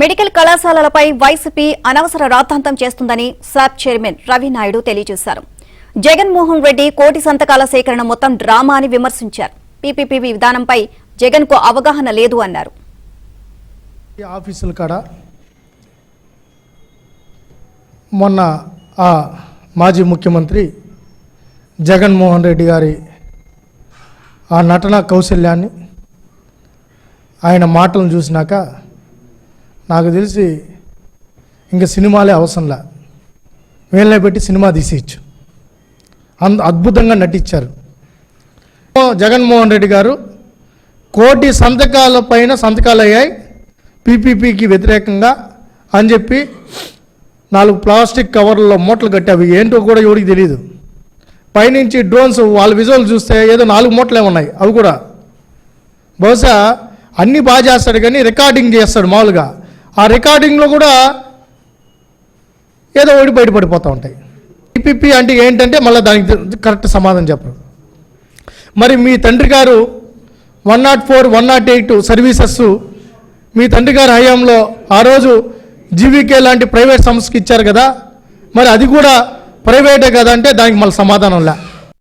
Medical కళాశాలలపై YCP అనవసర రాద్ధాంతం చేస్తుందని సాప్ చైర్మన్ రవి నాయుడు తెలియజేశారు. జగన్మోహన్ రెడ్డి కోటి సంతకాల సేకరణ మొత్తం డ్రామా అని విమర్శించారు. పీపీపీ విధానంపై జగన్ కు అవగాహన లేదు అన్నారు. ఆఫీసుల కాడ మొన్న ఆ మాజీ ముఖ్యమంత్రి జగన్మోహన్ రెడ్డి గారి ఆ నటన కౌశల్యాన్ని ఆయన మాటలను చూసినాక నాకు తెలిసి ఇంకా సినిమాలే అవసరంలా, వీళ్ళనే పెట్టి సినిమా తీసేయచ్చు. అద్భుతంగా నటించారు. జగన్మోహన్ రెడ్డి గారు కోటి సంతకాల పైన సంతకాలు అయ్యాయి పీపీపీకి వ్యతిరేకంగా అని చెప్పి 4 ప్లాస్టిక్ కవర్లలో మూటలు కట్టావి. ఏంటో కూడా ఎవరికి తెలియదు. పైనుంచి డ్రోన్స్ వాళ్ళ విజువల్ చూస్తే ఏదో 4 మూటలే ఉన్నాయి. అవి కూడా బహుశా అన్నీ బాగా చేస్తాడు కానీ రికార్డింగ్ చేస్తాడు మామూలుగా. ఆ రికార్డింగ్లో కూడా ఏదో ఒకటి బయటపడిపోతూ ఉంటాయి. పీపీపీ అంటే ఏంటంటే మళ్ళీ దానికి కరెక్ట్ సమాధానం చెప్పరు. మరి మీ తండ్రి గారు 104, 108 సర్వీసెస్ మీ తండ్రి గారి హయాంలో ఆ రోజు జీవీకే లాంటి ప్రైవేట్ సంస్థకి ఇచ్చారు కదా, మరి అది కూడా ప్రైవేటే కదా అంటే దానికి మళ్ళీ సమాధానం లే.